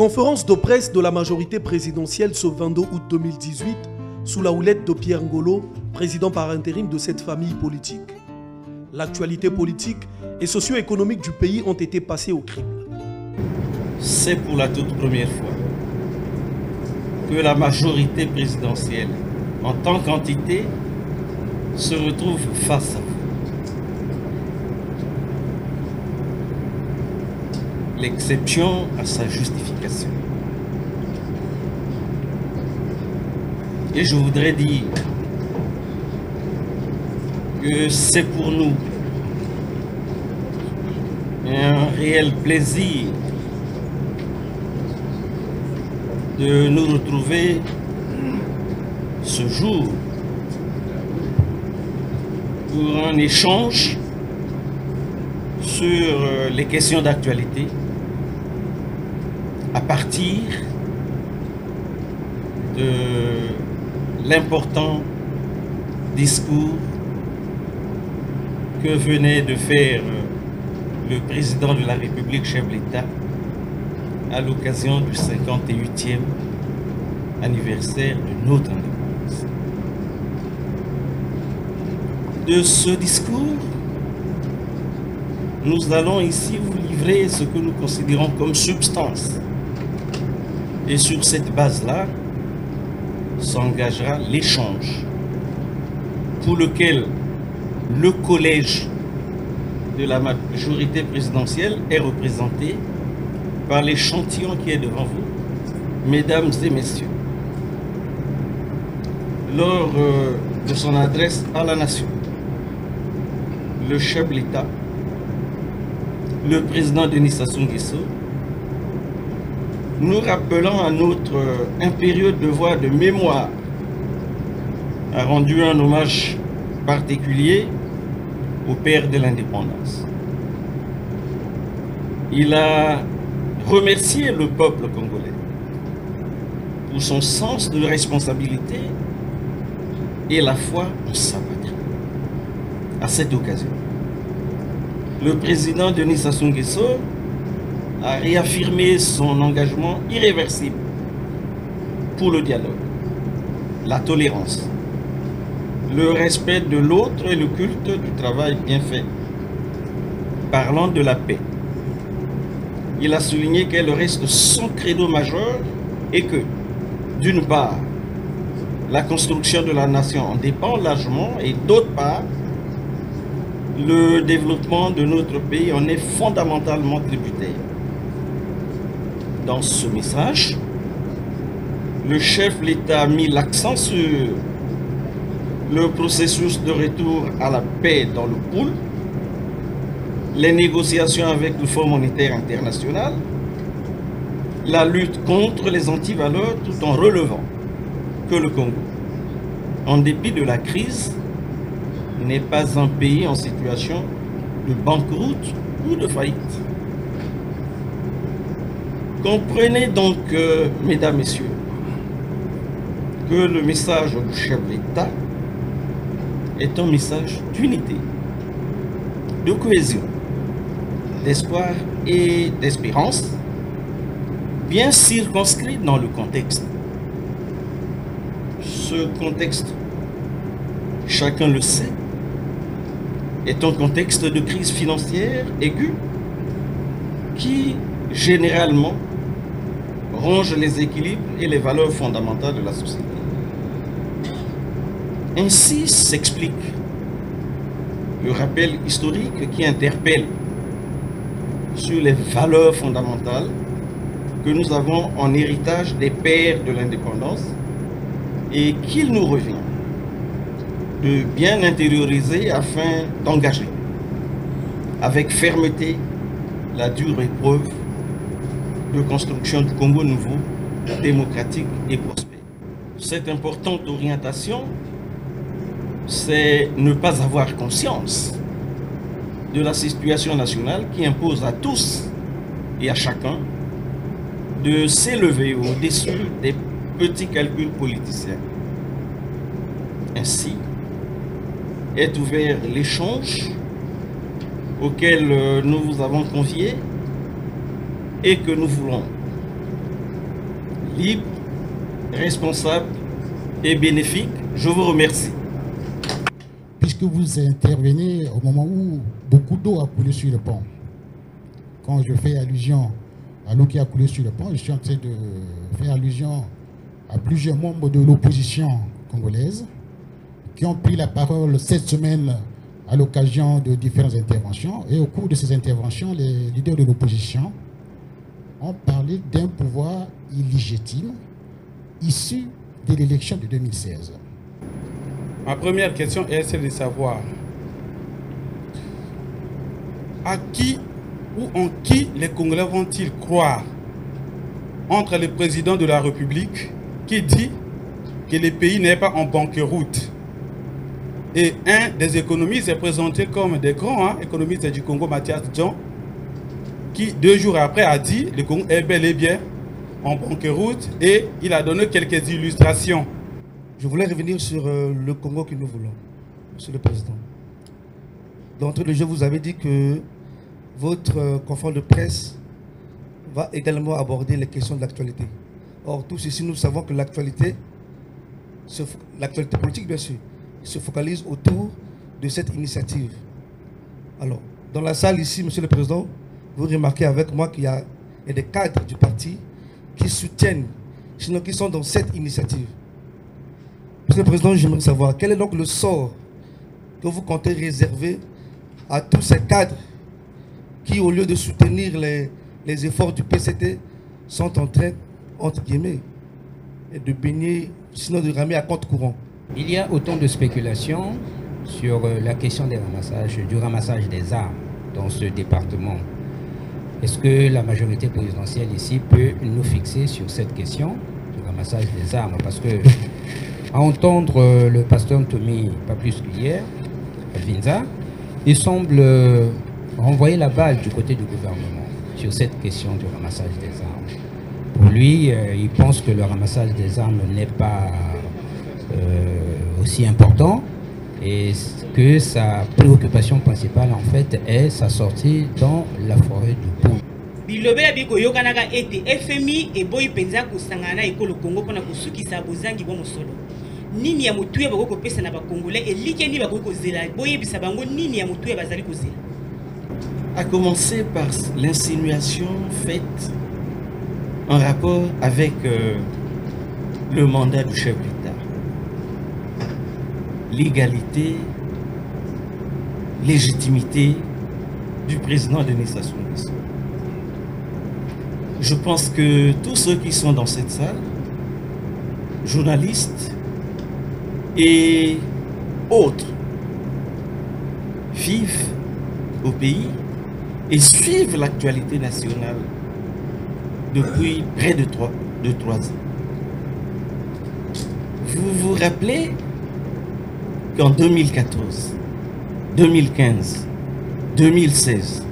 Conférence de presse de la majorité présidentielle ce 22 août 2018 sous la houlette de Pierre Ngolo, président par intérim de cette famille politique. L'actualité politique et socio-économique du pays ont été passées au crible. C'est pour la toute première fois que la majorité présidentielle, en tant qu'entité, se retrouve face à vous. L'exception a sa justification. Et je voudrais dire que c'est pour nous un réel plaisir de nous retrouver ce jour pour un échange sur les questions d'actualité à partir de l'important discours que venait de faire le président de la République, chef de l'État, à l'occasion du 58e anniversaire de notre indépendance. De ce discours, nous allons ici vous livrer ce que nous considérons comme substance. Et sur cette base-là, s'engagera l'échange pour lequel le collège de la majorité présidentielle est représenté par l'échantillon qui est devant vous, mesdames et messieurs. Lors de son adresse à la nation, le chef de l'État, le président Denis Sassou Nguesso, nous rappelant à notre impérieux devoir de mémoire, a rendu un hommage particulier au père de l'indépendance. Il a remercié le peuple congolais pour son sens de responsabilité et la foi en sa patrie. À cette occasion, le président Denis Sassou Nguesso a réaffirmé son engagement irréversible pour le dialogue, la tolérance, le respect de l'autre et le culte du travail bien fait. Parlant de la paix, il a souligné qu'elle reste son credo majeur et que, d'une part, la construction de la nation en dépend largement et d'autre part, le développement de notre pays en est fondamentalement tributaire. Dans ce message, le chef de l'État a mis l'accent sur le processus de retour à la paix dans le pool, les négociations avec le Fonds monétaire international, la lutte contre les antivaleurs tout en relevant que le Congo, en dépit de la crise, n'est pas un pays en situation de banqueroute ou de faillite. Comprenez donc, mesdames, messieurs, que le message du chef de l'État est un message d'unité, de cohésion, d'espoir et d'espérance, bien circonscrit dans le contexte. Ce contexte, chacun le sait, est un contexte de crise financière aiguë qui, généralement, ronge les équilibres et les valeurs fondamentales de la société. Ainsi s'explique le rappel historique qui interpelle sur les valeurs fondamentales que nous avons en héritage des pères de l'indépendance et qu'il nous revient de bien intérioriser afin d'engager avec fermeté la dure épreuve de construction du Congo nouveau, démocratique et prospère. Cette importante orientation, c'est ne pas avoir conscience de la situation nationale qui impose à tous et à chacun de s'élever au-dessus des petits calculs politiciens. Ainsi, est ouvert l'échange auquel nous vous avons convié et que nous voulons libre, responsable et bénéfique. Je vous remercie. Puisque vous intervenez au moment où beaucoup d'eau a coulé sur le pont, quand je fais allusion à l'eau qui a coulé sur le pont, je suis en train de faire allusion à plusieurs membres de l'opposition congolaise qui ont pris la parole cette semaine à l'occasion de différentes interventions. Et au cours de ces interventions, les leaders de l'opposition ont parlé d'un pouvoir illégitime issu de l'élection de 2016. Ma première question est celle de savoir à qui ou en qui les Congolais vont-ils croire entre le président de la République qui dit que le pays n'est pas en banqueroute et un des économistes est présenté comme des grands économistes du Congo, Mathias John, qui 2 jours après a dit que le Congo est bel et bien en banqueroute et il a donné quelques illustrations. Je voulais revenir sur le Congo que nous voulons, Monsieur le Président. D'entrée de jeu, vous avez dit que votre conférence de presse va également aborder les questions de l'actualité. Or, tous ici, nous savons que l'actualité politique, bien sûr, se focalise autour de cette initiative. Alors, dans la salle ici, Monsieur le Président, vous remarquez avec moi qu'il y a des cadres du parti qui soutiennent, sinon qui sont dans cette initiative. Monsieur le Président, j'aimerais savoir quel est donc le sort que vous comptez réserver à tous ces cadres qui, au lieu de soutenir les efforts du PCT, sont en train, entre guillemets, de baigner, sinon de ramer à compte courant. Il y a autant de spéculations sur la question du ramassage des armes dans ce département. Est-ce que la majorité présidentielle ici peut nous fixer sur cette question du ramassage des armes? Parce que, à entendre le pasteur Ntomi, pas plus qu'hier, à Vinza, il semble renvoyer la balle du côté du gouvernement sur cette question du ramassage des armes. Pour lui, il pense que le ramassage des armes n'est pas aussi important et que sa préoccupation principale en fait est sa sortie dans la forêt du Pont. Bilobe ya biko yokanaka ete FMI e boyi penza kusangana ekolo Congo pona kusukisa bozangi bo mosolo. Nini ya mutuye bako kopesa na ba Congolais et likeni bako kozela boye bisa bango nini ya mutuye bazali kozela. À commencer par l'insinuation faite en rapport avec le mandat du chef d'État. L'égalité, légitimité du président Denis Sassou Nguesso. Je pense que tous ceux qui sont dans cette salle, journalistes et autres, vivent au pays et suivent l'actualité nationale depuis près de 3 ans. Vous vous rappelez qu'en 2014, 2015, 2016,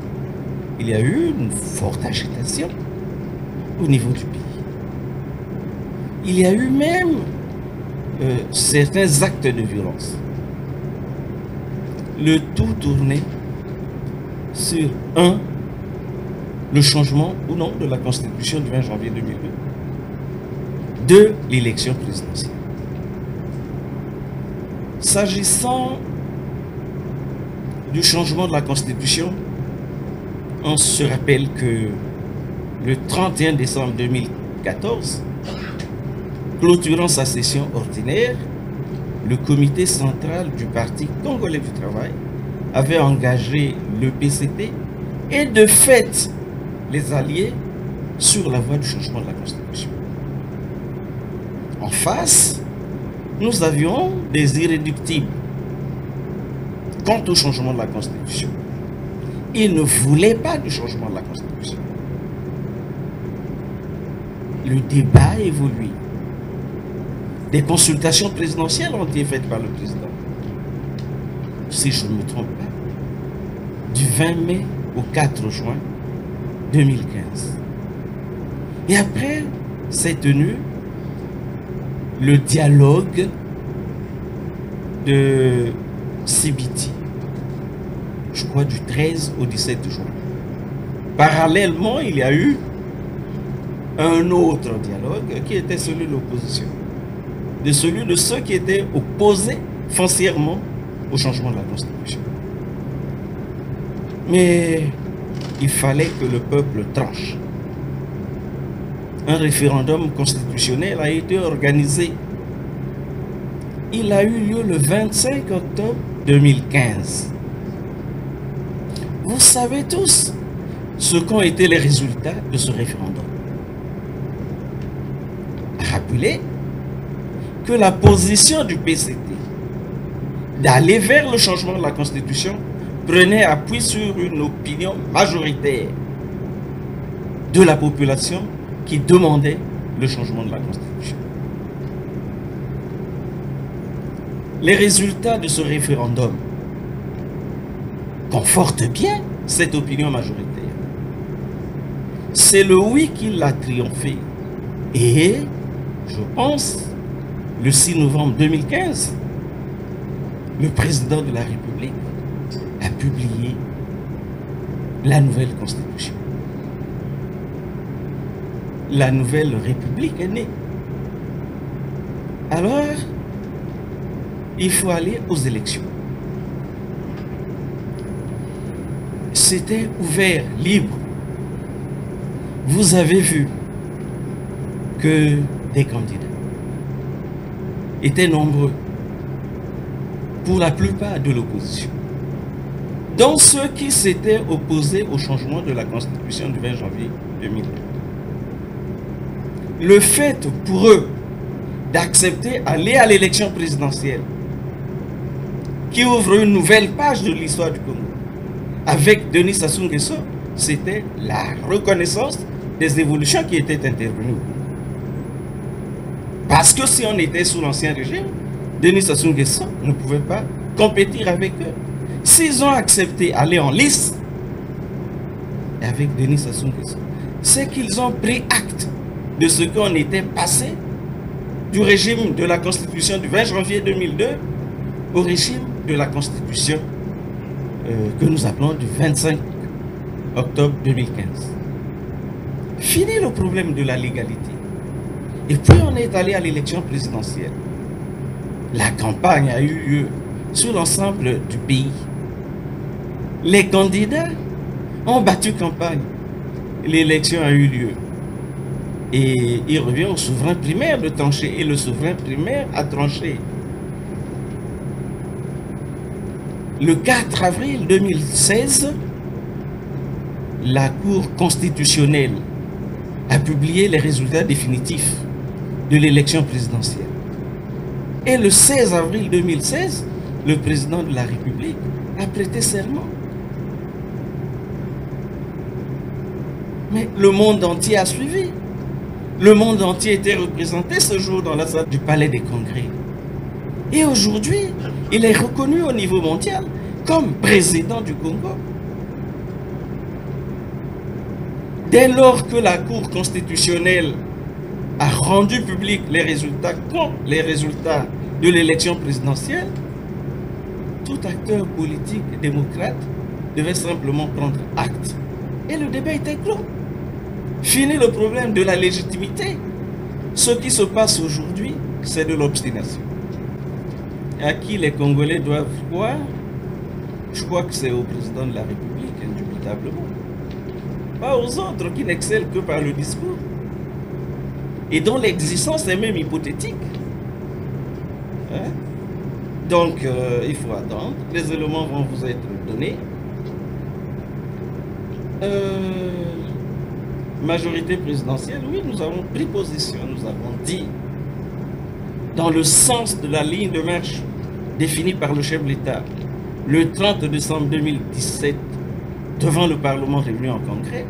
il y a eu une forte agitation au niveau du pays. Il y a eu même certains actes de violence. Le tout tourné sur le changement ou non de la Constitution du 20 janvier 2002, de l'élection présidentielle. S'agissant du changement de la Constitution, on se rappelle que le 31 décembre 2014, clôturant sa session ordinaire, le comité central du Parti congolais du travail avait engagé le PCT et de fait les alliés sur la voie du changement de la Constitution. En face, nous avions des irréductibles quant au changement de la Constitution. Ils ne voulaient pas du changement de la Constitution. Le débat a évolué. Des consultations présidentielles ont été faites par le président. Si je ne me trompe pas, du 20 mai au 4 juin 2015. Et après, s'est tenu le dialogue de Sibiti, je crois du 13 au 17 juin. Parallèlement, il y a eu un autre dialogue qui était celui de l'opposition, de celui de ceux qui étaient opposés foncièrement au changement de la Constitution. Mais il fallait que le peuple tranche. Un référendum constitutionnel a été organisé. Il a eu lieu le 25 octobre 2015. Vous savez tous ce qu'ont été les résultats de ce référendum. Rappelez que la position du PCT d'aller vers le changement de la Constitution prenait appui sur une opinion majoritaire de la population qui demandait le changement de la Constitution. Les résultats de ce référendum confortent bien cette opinion majoritaire. C'est le oui qui l'a triomphé. Et, je pense, le 6 novembre 2015, le président de la République a publié la nouvelle Constitution. La nouvelle République est née. Alors, il faut aller aux élections. C'était ouvert, libre. Vous avez vu que des candidats étaient nombreux, pour la plupart de l'opposition, dont ceux qui s'étaient opposés au changement de la Constitution du 20 janvier 2002. Le fait pour eux d'accepter d'aller à l'élection présidentielle, qui ouvre une nouvelle page de l'histoire du Congo, avec Denis Sassou Nguesso, c'était la reconnaissance des évolutions qui étaient intervenues. Parce que si on était sous l'ancien régime, Denis Sassou Nguesso ne pouvait pas compétir avec eux. S'ils ont accepté d'aller en lice avec Denis Sassou Nguesso, c'est qu'ils ont pris acte de ce qu'on était passé du régime de la Constitution du 20 janvier 2002 au régime de la Constitution que nous appelons du 25 octobre 2015. Fini le problème de la légalité. Et puis on est allé à l'élection présidentielle. La campagne a eu lieu sur l'ensemble du pays. Les candidats ont battu campagne. L'élection a eu lieu. Et il revient au souverain primaire de trancher. Et le souverain primaire a tranché. Le 4 avril 2016, la Cour constitutionnelle a publié les résultats définitifs de l'élection présidentielle. Et le 16 avril 2016, le président de la République a prêté serment. Mais le monde entier a suivi. Le monde entier était représenté ce jour dans la salle du Palais des Congrès. Et aujourd'hui, il est reconnu au niveau mondial comme président du Congo. Dès lors que la Cour constitutionnelle a rendu public les résultats de l'élection présidentielle, tout acteur politique démocrate devait simplement prendre acte. Et le débat était clos. Fini le problème de la légitimité. Ce qui se passe aujourd'hui, c'est de l'obstination. À qui les Congolais doivent croire? Je crois que c'est au président de la République, indubitablement. Pas aux autres qui n'excellent que par le discours. Et dont l'existence est même hypothétique. Hein? Donc, il faut attendre. Les éléments vont vous être donnés. Majorité présidentielle, oui, nous avons pris position, nous avons dit, dans le sens de la ligne de marche définie par le chef de l'État, le 30 décembre 2017, devant le Parlement réuni en congrès,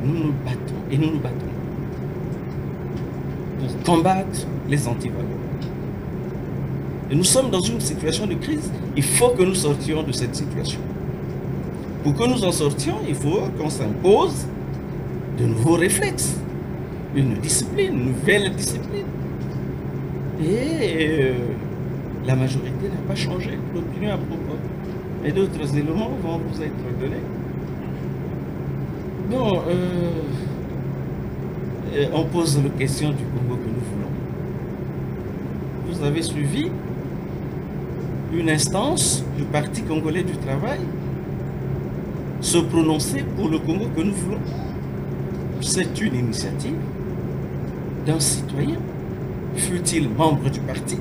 nous nous battons et nous nous battons pour combattre les antivaleurs. Et nous sommes dans une situation de crise. Il faut que nous sortions de cette situation. Pour que nous en sortions, il faut qu'on s'impose de nouveaux réflexes, une discipline, une nouvelle discipline. Et la majorité n'a pas changé d'opinion à propos. Et d'autres éléments vont vous être donnés. Bon, on pose la question du Congo que nous voulons. Vous avez suivi une instance du Parti congolais du travail se prononcer pour le Congo que nous voulons. C'est une initiative d'un citoyen, fut-il membre du parti,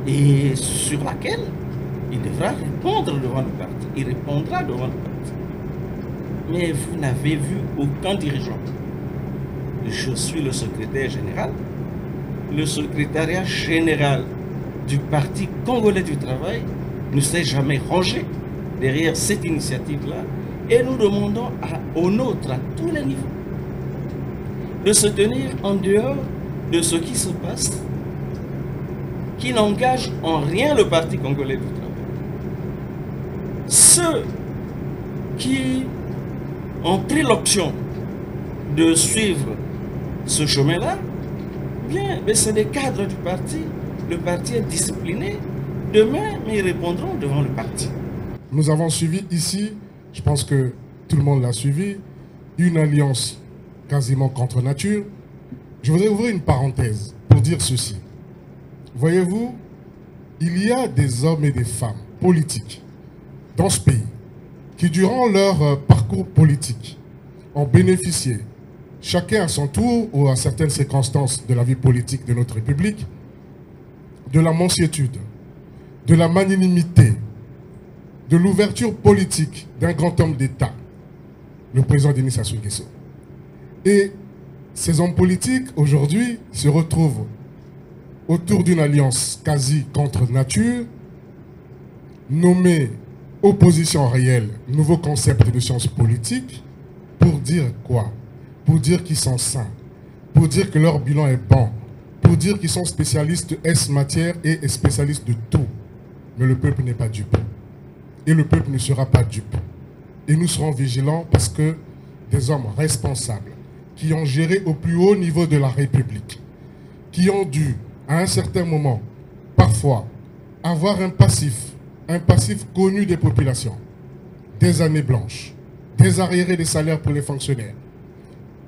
et sur laquelle il devra répondre devant le parti. Il répondra devant le parti. Mais vous n'avez vu aucun dirigeant. Je suis le secrétaire général. Le secrétariat général du Parti congolais du travail ne s'est jamais rangé derrière cette initiative-là et nous demandons aux nôtres, à tous les niveaux, de se tenir en dehors de ce qui se passe, qui n'engage en rien le Parti congolais du travail. Ceux qui ont pris l'option de suivre ce chemin-là, bien, mais c'est des cadres du parti. Le parti est discipliné. Demain, ils répondront devant le parti. Nous avons suivi ici, je pense que tout le monde l'a suivi, une alliance quasiment contre nature. Je voudrais ouvrir une parenthèse pour dire ceci. Voyez-vous, il y a des hommes et des femmes politiques dans ce pays qui, durant leur parcours politique, ont bénéficié, chacun à son tour ou à certaines circonstances de la vie politique de notre République, de la mansuétude, de la magnanimité, de l'ouverture politique d'un grand homme d'État, le président Denis Sassou Nguesso. Et ces hommes politiques, aujourd'hui, se retrouvent autour d'une alliance quasi contre nature, nommée opposition réelle, nouveau concept de sciences politiques, pour dire quoi? Pour dire qu'ils sont sains, pour dire que leur bilan est bon, pour dire qu'ils sont spécialistes S matière et spécialistes de tout. Mais le peuple n'est pas dupe. Et le peuple ne sera pas dupe. Et nous serons vigilants parce que des hommes responsables qui ont géré au plus haut niveau de la République, qui ont dû, à un certain moment, parfois, avoir un passif connu des populations, des années blanches, des arriérés des salaires pour les fonctionnaires,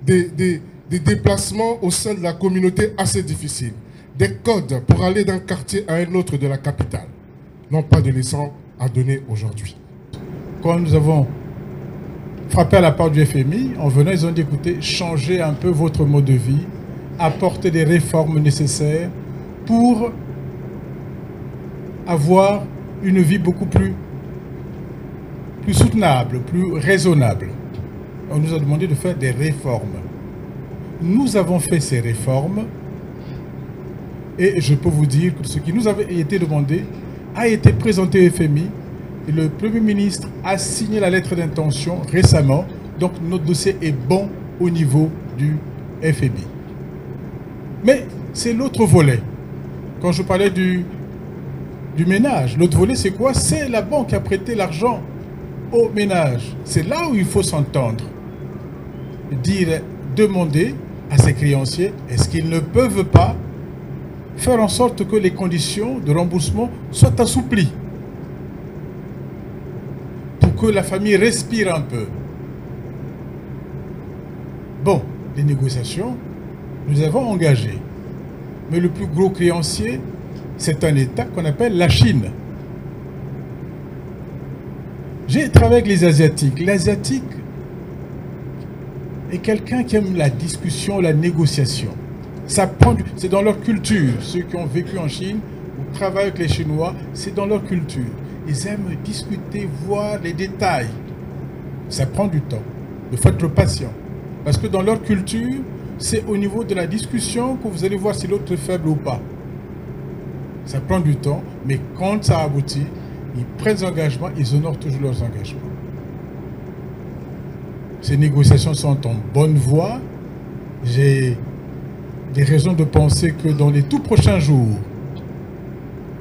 des déplacements au sein de la communauté assez difficiles, des codes pour aller d'un quartier à un autre de la capitale, n'ont pas de leçons à donner aujourd'hui. Quand nous avons frappé à la porte du FMI, en venant, ils ont dit, écoutez, changez un peu votre mode de vie, apportez des réformes nécessaires pour avoir une vie beaucoup plus soutenable, plus raisonnable. On nous a demandé de faire des réformes. Nous avons fait ces réformes et je peux vous dire que ce qui nous avait été demandé a été présenté au FMI et le Premier ministre a signé la lettre d'intention récemment. Donc notre dossier est bon au niveau du FMI. Mais c'est l'autre volet. Quand je parlais du ménage, l'autre volet c'est quoi? C'est la banque qui a prêté l'argent au ménage. C'est là où il faut s'entendre. Demander à ses créanciers, est-ce qu'ils ne peuvent pas faire en sorte que les conditions de remboursement soient assouplies pour que la famille respire un peu. Bon, les négociations, nous avons engagé. Mais le plus gros créancier, c'est un État qu'on appelle la Chine. J'ai travaillé avec les Asiatiques. L'Asiatique est quelqu'un qui aime la discussion, la négociation. C'est dans leur culture. Ceux qui ont vécu en Chine ou travaillent avec les Chinois, c'est dans leur culture. Ils aiment discuter, voir les détails. Ça prend du temps. Il faut être patient. Parce que dans leur culture, c'est au niveau de la discussion que vous allez voir si l'autre est faible ou pas. Ça prend du temps, mais quand ça aboutit, ils prennent des engagements, ils honorent toujours leurs engagements. Ces négociations sont en bonne voie. J'ai des raisons de penser que dans les tout prochains jours,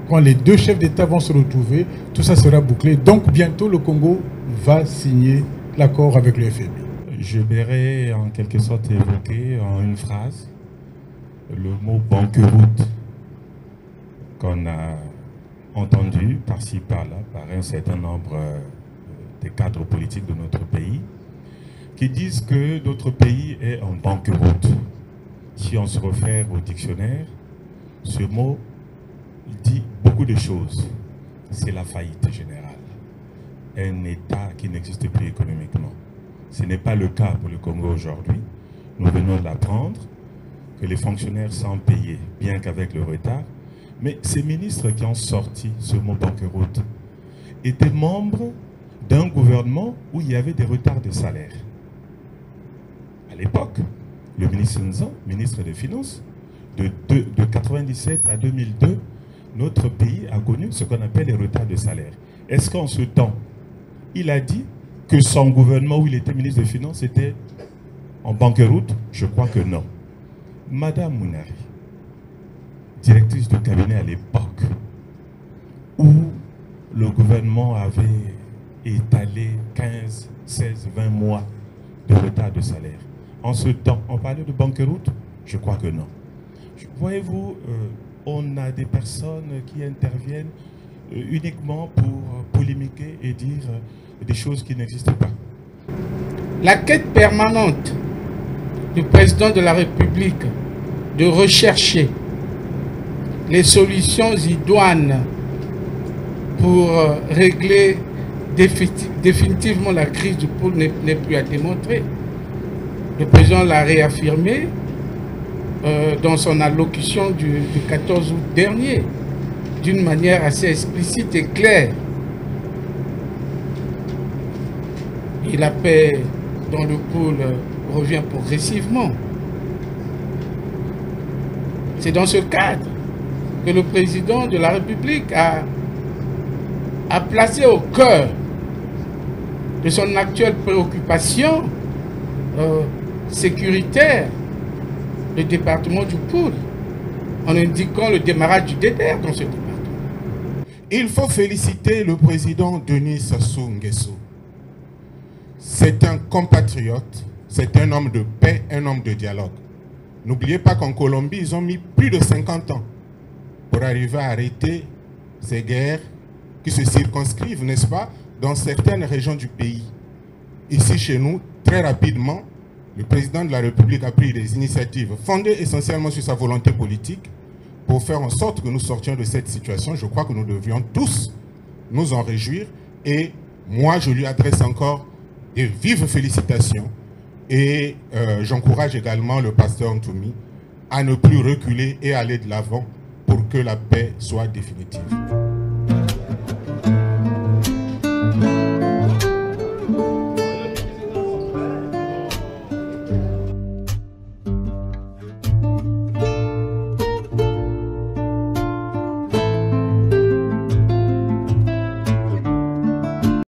quand les deux chefs d'État vont se retrouver, tout ça sera bouclé. Donc bientôt, le Congo va signer l'accord avec le FMI. Je verrai en quelque sorte évoquer en une phrase le mot banqueroute qu'on a entendu par-ci par-là par un certain nombre des cadres politiques de notre pays qui disent que notre pays est en banqueroute. si on se réfère au dictionnaire, ce mot dit beaucoup de choses. C'est la faillite générale. Un État qui n'existe plus économiquement. Ce n'est pas le cas pour le Congo aujourd'hui. Nous venons d'apprendre que les fonctionnaires sont payés, bien qu'avec le retard. Mais ces ministres qui ont sorti ce mot banqueroute étaient membres d'un gouvernement où il y avait des retards de salaire. À l'époque, le ministre Nzan, ministre des Finances, de 1997 à 2002, notre pays a connu ce qu'on appelle les retards de salaire. Est-ce qu'en ce temps, il a dit que son gouvernement où il était ministre des Finances était en banqueroute? Je crois que non. Madame Mounari, directrice de cabinet à l'époque, où le gouvernement avait étalé 15, 16, 20 mois de retard de salaire. En ce temps, on parlait de banqueroute? Je crois que non. Voyez-vous, on a des personnes qui interviennent uniquement pour polémiquer et dire des choses qui n'existent pas. La quête permanente du président de la République de rechercher les solutions idoines pour régler définitivement la crise du pôle n'est plus à démontrer. Le président l'a réaffirmé dans son allocution du 14 août dernier, d'une manière assez explicite et claire. Et la paix dans le pôle revient progressivement. C'est dans ce cadre que le président de la République a placé au cœur de son actuelle préoccupation sécuritaire le département du Pôle, en indiquant le démarrage du DDR dans ce département. Il faut féliciter le président Denis Sassou Nguesso. C'est un compatriote, c'est un homme de paix, un homme de dialogue. N'oubliez pas qu'en Colombie, ils ont mis plus de 50 ans pour arriver à arrêter ces guerres qui se circonscrivent, n'est-ce pas, dans certaines régions du pays. Ici, chez nous, très rapidement, le président de la République a pris des initiatives fondées essentiellement sur sa volonté politique pour faire en sorte que nous sortions de cette situation. Je crois que nous devrions tous nous en réjouir. Et moi, je lui adresse encore des vives félicitations. Et j'encourage également le pasteur Ntoumi à ne plus reculer et aller de l'avant pour que la paix soit définitive.